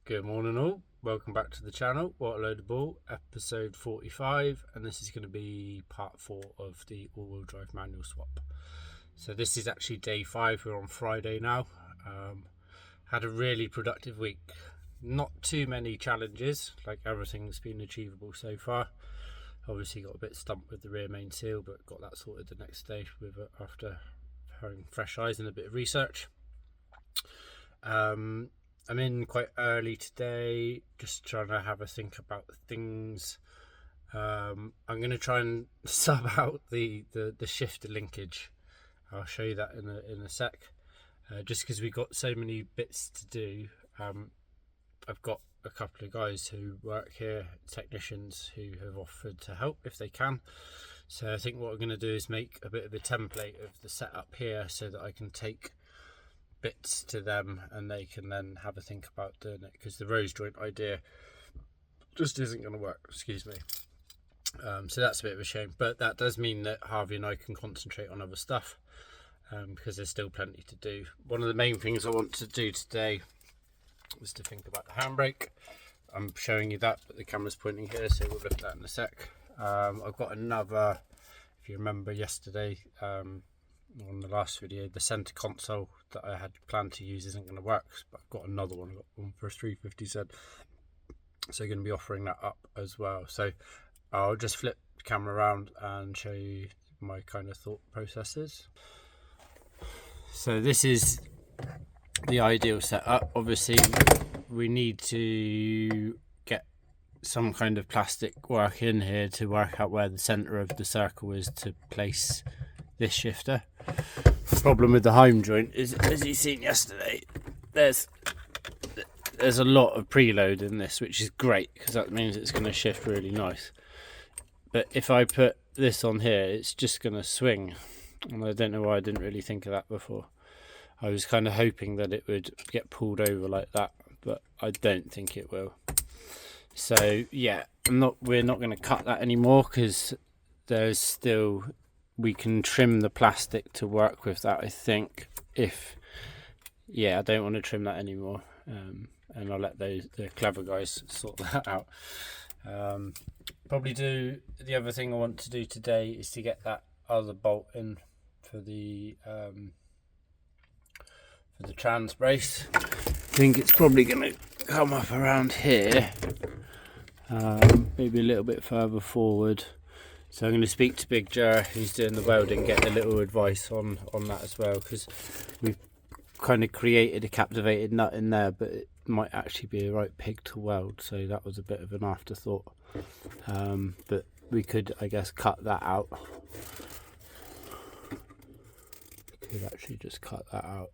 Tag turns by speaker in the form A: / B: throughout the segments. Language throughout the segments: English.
A: Good morning all, welcome back to the channel, What a Load of Ball, episode 45, and this is going to be part 4 of the all-wheel drive manual swap. So this is actually day 5, we're on Friday now. Had a really productive week, not too many challenges, like everything's been achievable so far. Obviously got a bit stumped with the rear main seal, but got that sorted the next day after having fresh eyes and a bit of research. I'm in quite early today, just trying to have a think about things. I'm going to try and sub out the shifter linkage. I'll show you that in a sec. Just because we've got so many bits to do. I've got a couple of guys who work here, technicians, who have offered to help if they can. So I think what we're going to do is make a bit of a template of the setup here so that I can take bits to them and they can then have a think about doing it, because the rose joint idea just isn't going to work, excuse me. So that's a bit of a shame, but that does mean that Harvey and I can concentrate on other stuff, because there's still plenty to do. One of the main things I want to do today is to think about the handbrake. I'm showing you that, but the camera's pointing here, so we'll look at that in a sec. I've got another, if you remember yesterday, on the last video, the center console that I had planned to use isn't going to work, but I've got another one. I've got one for 350Z, so I'm going to be offering that up as well. So I'll just flip the camera around and show you my kind of thought processes. So this is the ideal setup. Obviously we need to get some kind of plastic work in here to work out where the center of the circle is to place this shifter. The problem with the home joint is, as you've seen yesterday, there's a lot of preload in this, which is great because that means it's going to shift really nice. But if I put this on here, it's just going to swing, and I don't know why I didn't really think of that before. I was kind of hoping that it would get pulled over like that, but I don't think it will. So yeah, we're not going to cut that anymore, because there's still, we can trim the plastic to work with that, I think. I don't want to trim that anymore, and I'll let the clever guys sort that out. Probably do, the other thing I want to do today is to get that other bolt in for the trans brace. I think it's probably going to come up around here, maybe a little bit further forward. So I'm going to speak to Big Jer, who's doing the welding, get a little advice on that as well, because we've kind of created a captivated nut in there, but it might actually be a right pig to weld, so that was a bit of an afterthought. But we could, I guess, cut that out. We could actually just cut that out,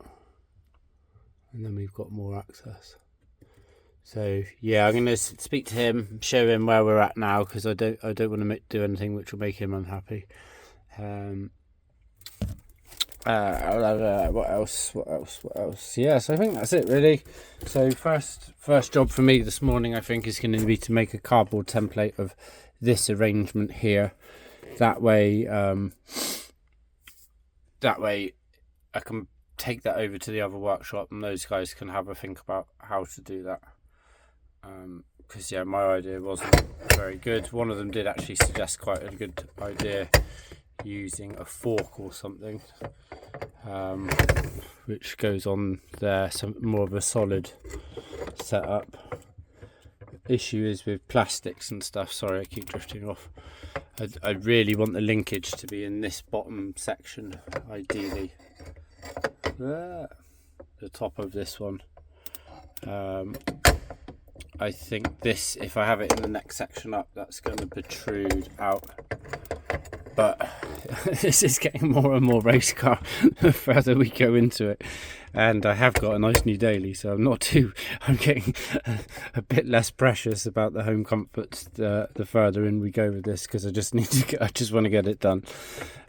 A: and then we've got more access. So yeah, I'm going to speak to him, show him where we're at now, because I don't want to do anything which will make him unhappy. What else? Yeah, so I think that's it really. So first job for me this morning, I think, is going to be to make a cardboard template of this arrangement here. That way I can take that over to the other workshop, and those guys can have a think about how to do that. Because yeah, my idea wasn't very good. One of them did actually suggest quite a good idea, using a fork or something, which goes on there, some more of a solid setup. Issue is with plastics and stuff. Sorry, I keep drifting off. I really want the linkage to be in this bottom section, ideally. The top of this one. I think this, if I have it in the next section up, that's going to protrude out. But this is getting more and more race car the further we go into it. And I have got a nice new daily, so I'm getting a bit less precious about the home comforts the further in we go with this, because I just want to get it done.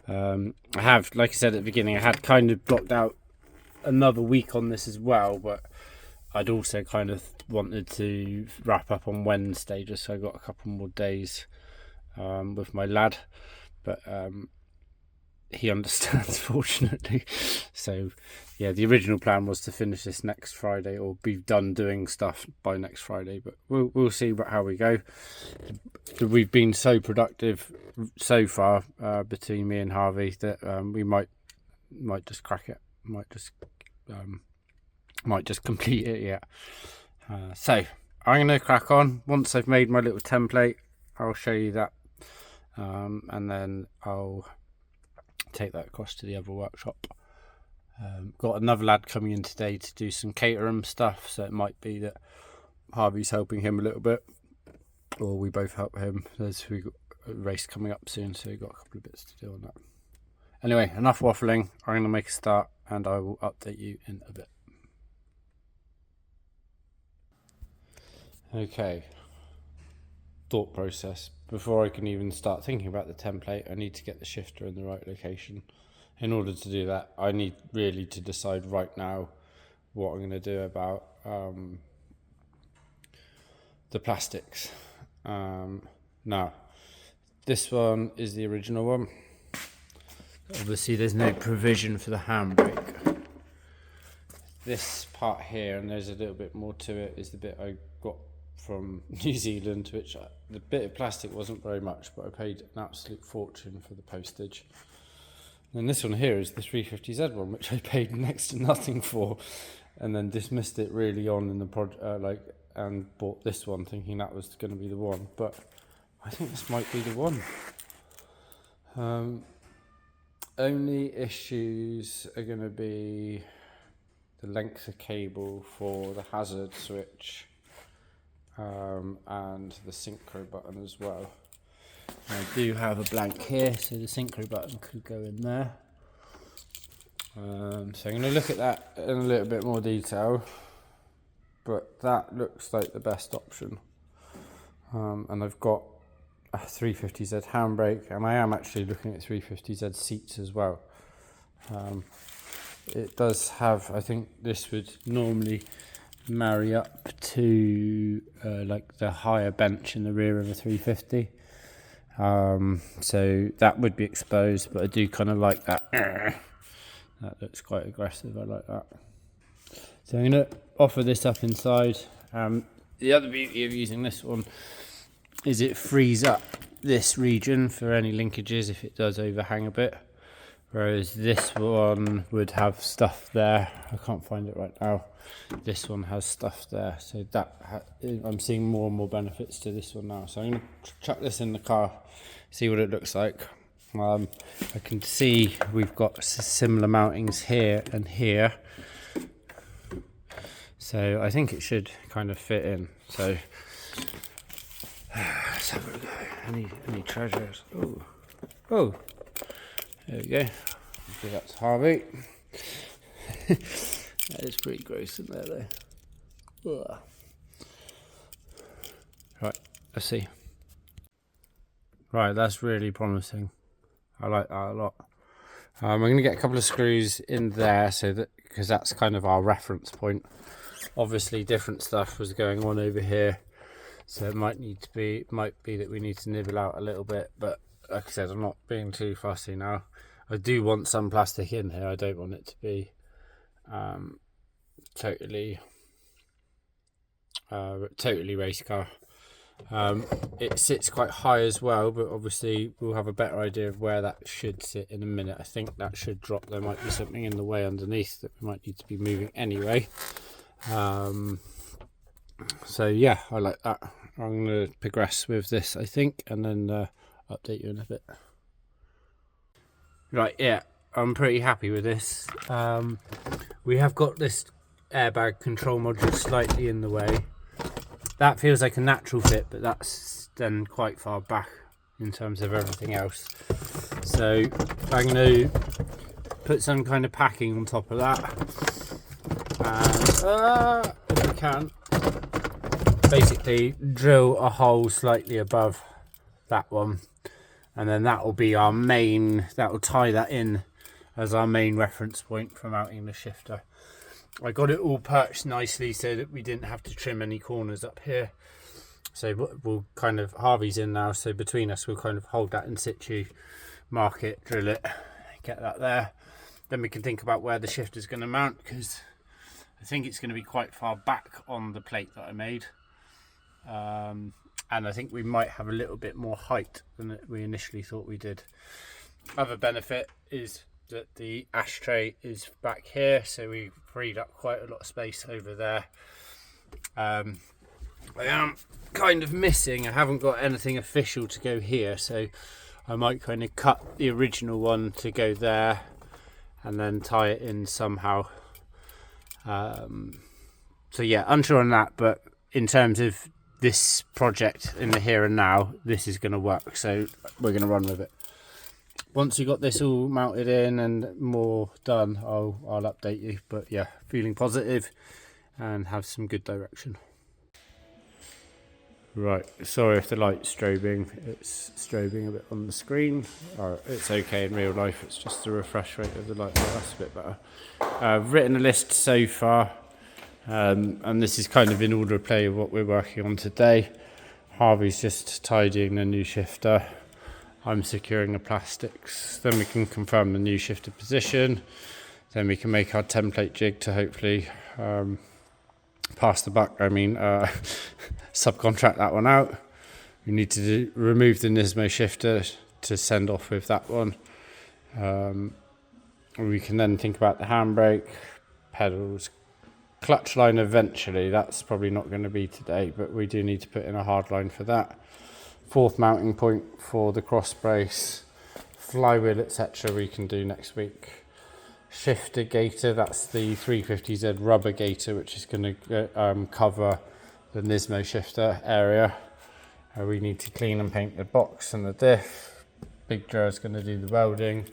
A: I have, like I said at the beginning, I had kind of blocked out another week on this as well, but I'd also kind of wanted to wrap up on Wednesday, just so I got a couple more days with my lad. But he understands, fortunately. So yeah, the original plan was to finish this next Friday, or be done doing stuff by next Friday, but we'll see how we go. We've been so productive so far between me and Harvey that we might just crack it, might just complete it. Yeah. So I'm gonna crack on. Once I've made my little template, I'll show you that, and then I'll take that across to the other workshop. Got another lad coming in today to do some catering stuff, so it might be that Harvey's helping him a little bit, or we both help him. We've got a race coming up soon, so we've got a couple of bits to do on that. Anyway, enough waffling. I'm going to make a start, and I will update you in a bit. Okay, thought process. Before I can even start thinking about the template, I need to get the shifter in the right location. In order to do that, I need really to decide right now what I'm going to do about the plastics. Now, this one is the original one. Obviously, there's no provision for the handbrake. This part here, and there's a little bit more to it, is the bit I got from New Zealand, which the bit of plastic wasn't very much, but I paid an absolute fortune for the postage. And this one here is the 350Z one, which I paid next to nothing for, and then dismissed it really on in the project, and bought this one thinking that was going to be the one. But I think this might be the one. Only issues are going to be the length of cable for the hazard switch, and the synchro button as well. I do have a blank here, so the synchro button could go in there. So I'm going to look at that in a little bit more detail, but that looks like the best option. And I've got a 350Z handbrake, and I am actually looking at 350Z seats as well. It does have, I think this would normally marry up to like the higher bench in the rear of a 350. So that would be exposed, but I do kind of like that. That looks quite aggressive. I like that. So I'm going to offer this up inside. The other beauty of using this one is it frees up this region for any linkages if it does overhang a bit, whereas this one would have stuff there. I can't find it right now. This one has stuff there, so that I'm seeing more and more benefits to this one now. So I'm going to chuck this in the car, see what it looks like. I can see we've got similar mountings here and here, so I think it should kind of fit in. So let's have a go. Any treasures? Oh, there we go. Give that to Harvey. That is pretty gross in there though. Ugh. Right, let's see. Right, that's really promising. I like that a lot. I'm going to get a couple of screws in there, so that, because that's kind of our reference point. Obviously different stuff was going on over here, so it might be that we need to nibble out a little bit, but like I said, I'm not being too fussy now. I do want some plastic in here. I don't want it to be totally race car. It sits quite high as well, but obviously we'll have a better idea of where that should sit in a minute. I think that should drop. There might be something in the way underneath that we might need to be moving anyway. So yeah, I like that. I'm going to progress with this, I think, and then update you in a bit. Right, yeah, I'm pretty happy with this. We have got this airbag control module slightly in the way. That feels like a natural fit, but that's then quite far back in terms of everything else. So I'm going to put some kind of packing on top of that, and if I can, basically drill a hole slightly above that one, and then that will be our main, that will tie that in as our main reference point for mounting the shifter. I got it all perched nicely so that we didn't have to trim any corners up here. So we'll kind of, Harvey's in now, so between us we'll kind of hold that in situ, mark it, drill it, get that there. Then we can think about where the shifter is going to mount, because I think it's going to be quite far back on the plate that I made. And I think we might have a little bit more height than we initially thought we did. Other benefit is that the ashtray is back here, so we freed up quite a lot of space over there. I am kind of missing, I haven't got anything official to go here, so I might kind of cut the original one to go there and then tie it in somehow. So yeah, unsure on that, but in terms of this project in the here and now, this is going to work, so we're going to run with it. Once we got this all mounted in and more done, I'll update you. But yeah, feeling positive and have some good direction. Right, sorry if the light's strobing. It's strobing a bit on the screen. It's okay in real life, it's just the refresh rate of the light. Oh, that's a bit better. I've written a list so far, and this is kind of in order of play of what we're working on today. Harvey's just tidying the new shifter. I'm securing the plastics, then we can confirm the new shifter position, then we can make our template jig to hopefully subcontract that one out. We need to remove the Nismo shifter to send off with that one. We can then think about the handbrake, pedals, clutch line eventually. That's probably not going to be today, but we do need to put in a hard line for that. Fourth mounting point for the cross brace, flywheel, etc. we can do next week. Shifter gaiter, that's the 350Z rubber gaiter, which is going to cover the Nismo shifter area. We need to clean and paint the box and the diff. Big Joe's going to do the welding.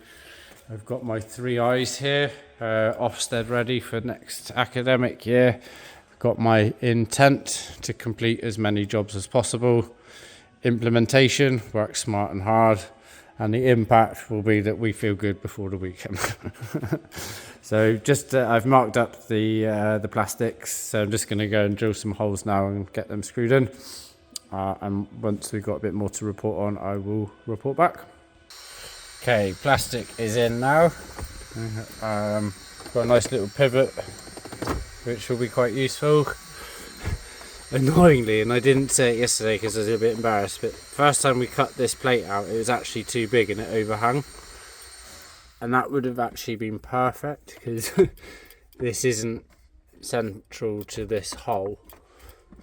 A: I've got my 3 eyes here, Ofsted ready for next academic year. I've got my intent to complete as many jobs as possible. Implementation, work smart and hard, and the impact will be that we feel good before the weekend. So just I've marked up the plastics, so I'm just going to go and drill some holes now and get them screwed in, and once we've got a bit more to report on, I will report back. Okay, plastic is in now. Got a nice little pivot which will be quite useful. Annoyingly, and I didn't say it yesterday because I was a bit embarrassed, but first time we cut this plate out, it was actually too big and it overhung, and that would have actually been perfect because this isn't central to this hole.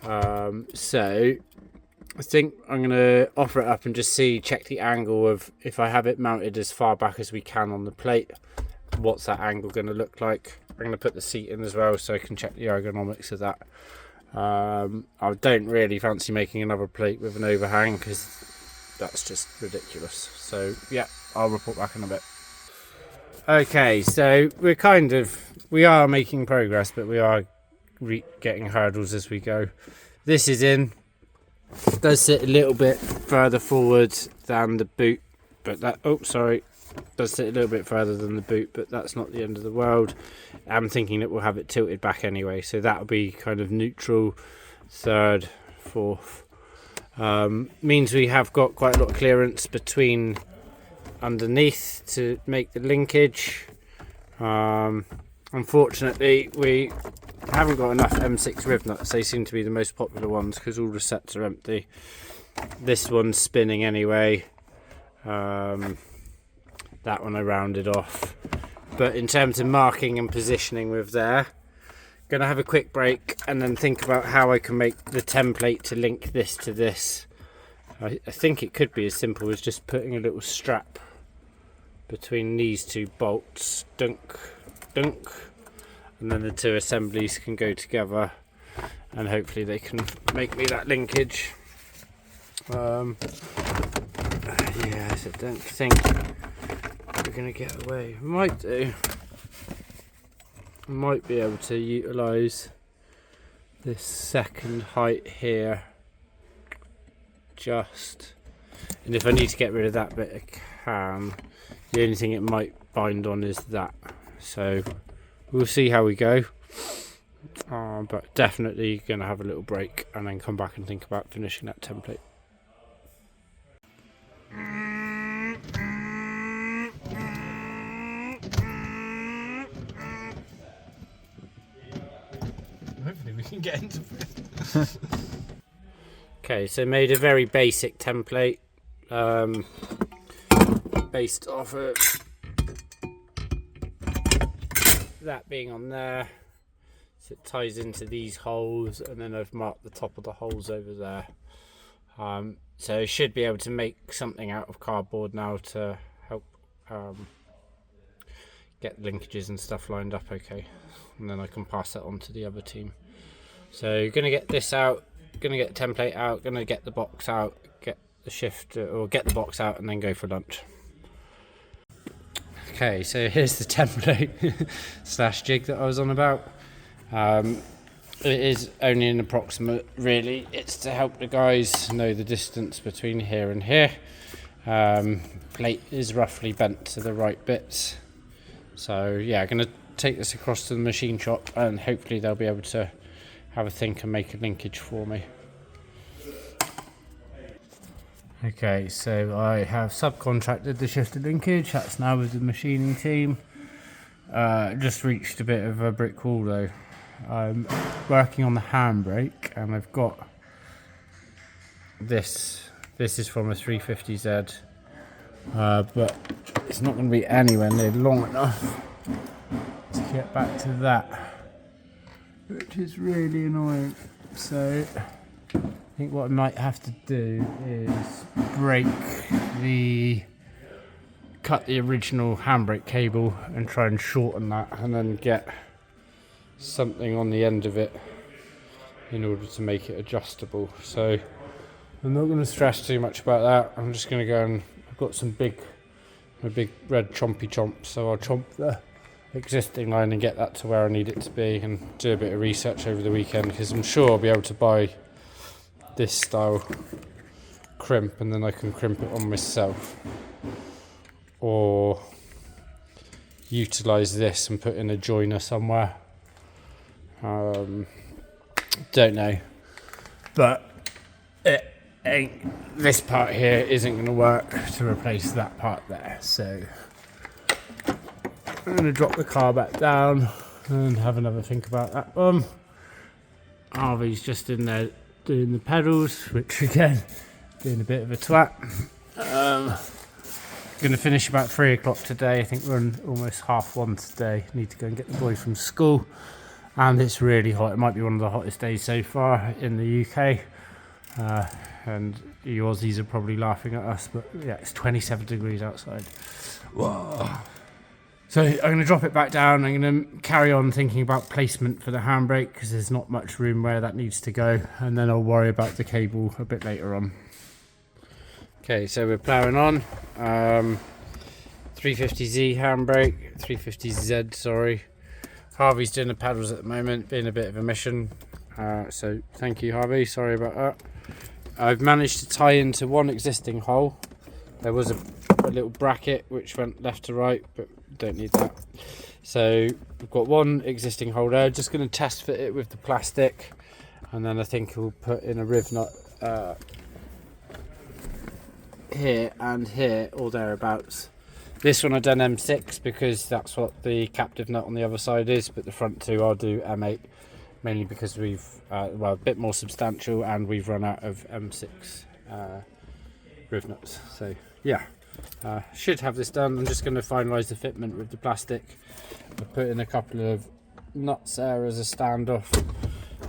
A: So I think I'm going to offer it up and just check the angle of, if I have it mounted as far back as we can on the plate, what's that angle going to look like. I'm going to put the seat in as well so I can check the ergonomics of that. I don't really fancy making another plate with an overhang because that's just ridiculous. So yeah, I'll report back in a bit. Okay, so we are making progress, but we are getting hurdles as we go. This is in. It does sit a little bit further forward than the boot, but does sit a little bit further than the boot, but that's not the end of the world. I'm thinking that we'll have it tilted back anyway, so that'll be kind of neutral, third, fourth. Means we have got quite a lot of clearance between underneath to make the linkage. Unfortunately, we haven't got enough M6 riv nuts. They seem to be the most popular ones because all the sets are empty. This one's spinning anyway. That one I rounded off. But in terms of marking and positioning with there, going to have a quick break and then think about how I can make the template to link this to this. I think it could be as simple as just putting a little strap between these 2 bolts, dunk, dunk, and then the 2 assemblies can go together and hopefully they can make me that linkage. Yes, I don't think we're going to get away. Might do. Might be able to utilise this second height here just, and if I need to get rid of that bit I can. The only thing it might bind on is that, so we'll see how we go. But definitely going to have a little break and then come back and think about finishing that template. get into it. Okay, so made a very basic template based off of that being on there. So it ties into these holes, and then I've marked the top of the holes over there. So I should be able to make something out of cardboard now to help get linkages and stuff lined up okay, and then I can pass that on to the other team. So gonna get this out, gonna get the template out, gonna get the box out, get the shift, or get the box out and then go for lunch. Okay, so here's the template slash jig that I was on about. It is only an approximate really, it's to help the guys know the distance between here and here. Plate is roughly bent to the right bits. So yeah, I'm going to take this across to the machine shop and hopefully they'll be able to have a think and make a linkage for me. Okay, so I have subcontracted the shifted linkage, that's now with the machining team. Just reached a bit of a brick wall though. I'm working on the handbrake and I've got this is from a 350Z, but it's not going to be anywhere near long enough to get back to that, which is really annoying. So I think what I might have to do is cut the original handbrake cable and try and shorten that, and then get something on the end of it in order to make it adjustable. So I'm not going to stress too much about that. I'm just going to go and I've got some big red chompy chomps, so I'll chomp the existing line and get that to where I need it to be, and do a bit of research over the weekend, because I'm sure I'll be able to buy this style crimp and then I can crimp it on myself, or utilize this and put in a joiner somewhere. Don't know, but this part here isn't going to work to replace that part there, so I'm going to drop the car back down and have another think about that one. Harvey's just in there doing the pedals, which again, being a bit of a twat. Going to finish about 3 o'clock today. I think we're on almost 1:30 today. Need to go and get the boy from school, and it's really hot. It might be one of the hottest days so far in the UK. And you Aussies are probably laughing at us, but yeah, it's 27 degrees outside. Whoa. So I'm going to drop it back down. I'm going to carry on thinking about placement for the handbrake, because there's not much room where that needs to go, and then I'll worry about the cable a bit later on. Okay, so we're ploughing on. 350Z handbrake, 350Z, sorry. Harvey's doing the paddles at the moment, being a bit of a mission. So thank you, Harvey, sorry about that. I've managed to tie into one existing hole. There was a little bracket which went left to right, but don't need that. So we've got one existing hole there. Just going to test fit it with the plastic, and then I think we'll put in a riv nut here and here, or thereabouts. This one I've done M6 because that's what the captive nut on the other side is, but the front two I'll do M8, mainly because we've well, a bit more substantial, and we've run out of M6 riv nuts. So yeah, should have this done. I'm just going to finalise the fitment with the plastic. I've put in a couple of nuts there as a standoff,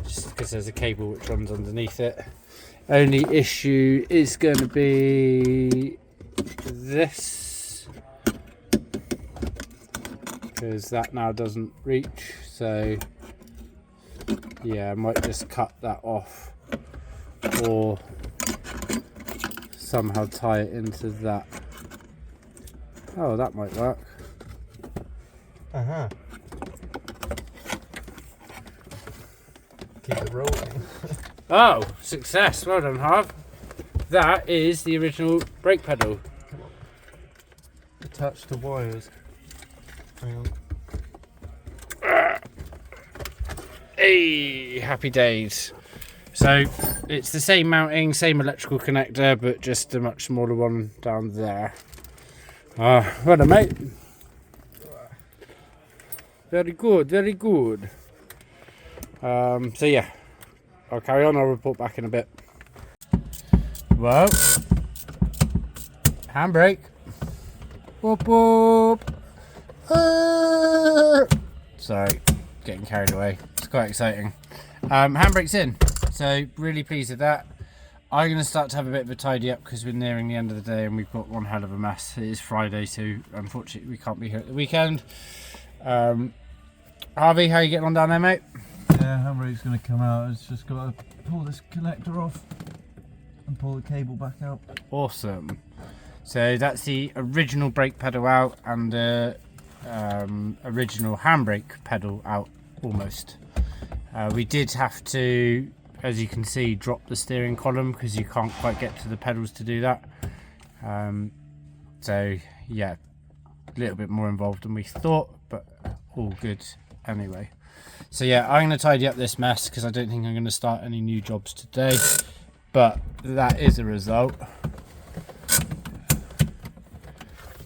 A: just because there's a cable which runs underneath it. Only issue is going to be this, because that now doesn't reach. So yeah, I might just cut that off, or somehow tie it into that. Oh, that might work.
B: Keep it rolling.
A: Oh, success. Well done, Harv. That is the original brake pedal.
B: Attached to wires. Hang on.
A: Hey, happy days. So it's the same mounting, same electrical connector, but just a much smaller one down there. Well done, mate. Very good, very good. So yeah, I'll carry on. I'll report back in a bit. Well, handbrake. Whoop whoop. Sorry, getting carried away. It's quite exciting. Handbrake's in, so really pleased with that. I'm going to start to have a bit of a tidy up because we're nearing the end of the day and we've got one hell of a mess. It is Friday, so unfortunately we can't be here at the weekend. Harvey, how are you getting on down there, mate?
B: Yeah, handbrake's going to come out. It's just got to pull this connector off and pull the cable back out.
A: Awesome. So that's the original brake pedal out and the original handbrake pedal out almost. We did have to, as you can see, drop the steering column because you can't quite get to the pedals to do that. So yeah, a little bit more involved than we thought, but all good anyway. So yeah, I'm going to tidy up this mess because I don't think I'm going to start any new jobs today, but that is a result.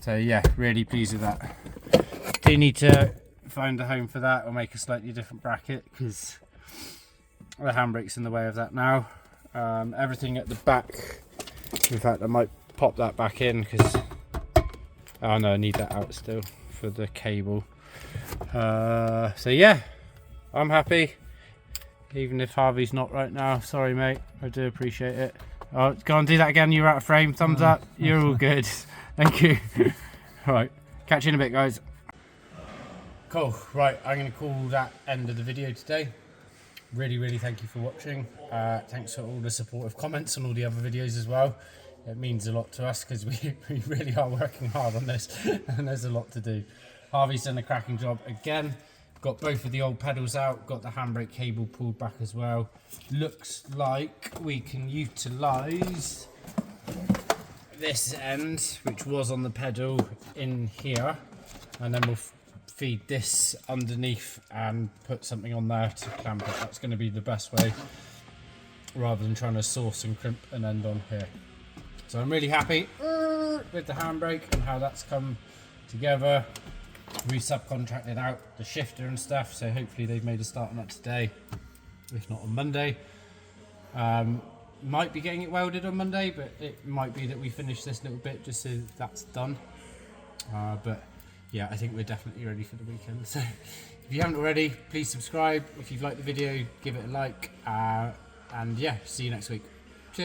A: So yeah, really pleased with that. Do need to find a home for that or make a slightly different bracket because the handbrake's in the way of that now. Everything at the back, in fact I might pop that back in because, oh no, I need that out still for the cable. So yeah, I'm happy, even if Harvey's not right now. Sorry mate, I do appreciate it. Oh, go on, do that again. You're out of frame. Thumbs up. You're all good. Thank you. Right, catch you in a bit, guys. Cool. Right, I'm going to call that end of the video today. Really thank you for watching. Thanks for all the supportive comments on all the other videos as well. It means a lot to us because we really are working hard on this and there's a lot to do. Harvey's done a cracking job again. Got both of the old pedals out, got the handbrake cable pulled back as well. Looks like we can utilise this end, which was on the pedal, in here, and then we'll feed this underneath and put something on there to clamp it. That's going to be the best way, rather than trying to source and crimp an end on here. So I'm really happy with the handbrake and how that's come together. We subcontracted out the shifter and stuff, so hopefully they've made a start on that today, if not on Monday. Might be getting it welded on Monday, but it might be that we finish this little bit just so that's done. But yeah, I think we're definitely ready for the weekend. So if you haven't already, please subscribe. If you've liked the video, give it a like, and yeah, see you next week.